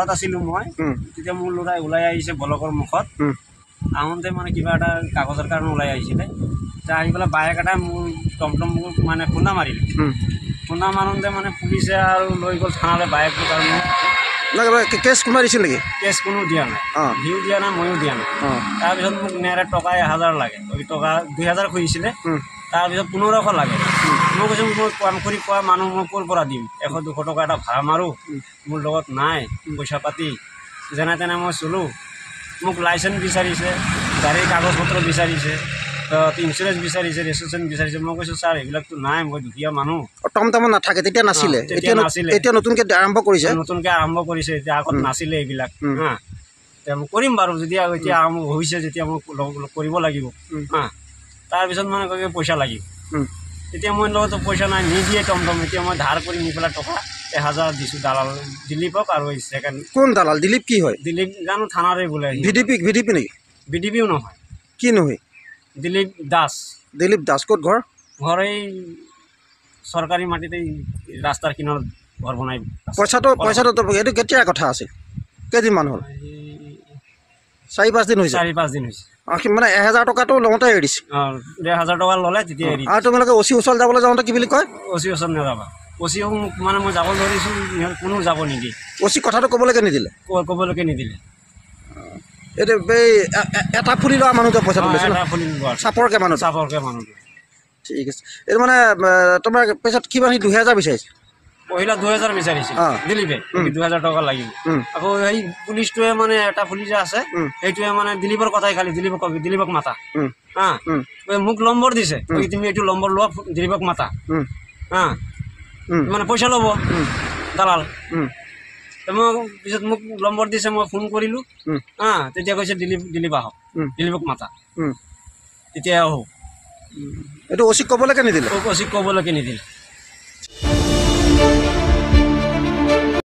ঘৰত আছিলোঁ মই তেতিয়া মোৰ ল'ৰাই ওলাই আহিছে ব্লকৰ মুখত আহোঁতে মানে কিবা এটা কাগজৰ কাৰণে ওলাই আহিছিলে এতিয়া আহি পেলাই বাইক এটা মোৰ টমটম মানে খুন্দা মাৰিলে খুন্দা মাৰোঁতে মানে পুলিচে আৰু লৈ গ'ল থানালৈ বাইকটোৰ কাৰণে কেছ কোনোবা দিছিল নেকি কেছ কোনো দিয়া নাই সিও দিয়া নাই ময়ো দিয়া নাই তাৰপিছত মোক নেৰে টকা 1000 লাগে টকা 2000 খুজিছিলে তাৰপিছত 1500 লাগে মই কৈছোঁ মই কাম কৰি খোৱা মানুহ মই ক'ৰ পৰা দিম 100-200 টকা এটা ভাড়া মাৰোঁ মোৰ লগত নাই পইচা পাতি যেনে তেনে মই চলোঁ মোক লাইচেন্স বিচাৰিছে গাড়ীৰ কাগজ পত্ৰ বিচাৰিছে ইঞ্চুৰেঞ্চ বিচাৰিছে ৰেজিষ্ট্ৰেশ্যন বিচাৰিছে মই কৈছোঁ ছাৰ এইবিলাকতো নাই মই দুখীয়া মানুহ টমটমত নাথাকে তেতিয়া নাছিলে এতিয়া নতুনকৈ আৰম্ভ কৰিছে এতিয়া আগত নাছিলে এইবিলাক এতিয়া মই কৰিম বাৰু যদি এতিয়া আৰম্ভ হৈছে যেতিয়া মই কৰিব লাগিব তাৰপিছত মানে কৈ পইচা লাগিব এতিয়া মই লগতো পইচা নাই নিদিয়ে টমটম এতিয়া মই ধাৰ কৰি নি পেলাই টকা 1000 দিছোঁ দালাল দিলীপক আৰু এই ছেকেণ্ড কোন দালাল দিলীপ কি হয় দিলীপ জানো থানাৰে বোলে ভিডিপি নেকি ভিডিপিও নহয় কি নহয় দিলীপ দাস ক'ত ঘৰ এই চৰকাৰী মাটিতে ৰাস্তাৰ কিনাৰত ঘৰ বনাই পইচাটো এইটো কেতিয়া কথা আছিল কেইদিনমান হ'ল 4-5 দিন হৈছে 4-5 দিন হৈছে মানে 1000 টকাটো লওঁতে এৰি দিছে 1000 টকা ল'লে তেতিয়া এৰি আৰু তোমালোকে অচি ওচৰ যাবলৈ যাওঁতে কি বুলি কয় অচি ওচৰত নাযাবা অচিও মানে মই যাব ধৰিছোঁ কোনো যাব নিদিয়ে অচি কথাটো ক'বলৈকে নিদিলে এইটো এই এটা ফুলি লোৱা মানুহটো পইচাটো লৈছে চাপৰকৈ মানুহ ঠিক আছে এইটো মানে তোমাৰ পইচাত কিমান 2000 বিচাৰিছে পহিলা 2000 বিচাৰিছে দিলীপে 2000 টকা লাগিব আকৌ এই পুলিচটোৱে মানে এটা পুলিচ আছে সেইটোৱে মানে দিলীপৰ কথাই খালি দিলীপক মাতা মোক নম্বৰ দিছে তুমি এইটো নম্বৰ লোৱা দিলীপক মাতা মানে পইচা ল'ব দালাল মই পিছত মোক নম্বৰ দিছে মই ফোন কৰিলোঁ তেতিয়া কৈছে দিলীপ আহক দিলীপক মাতা তেতিয়া আহোঁ এইটো অচিক ক'বলৈকে নিদিলে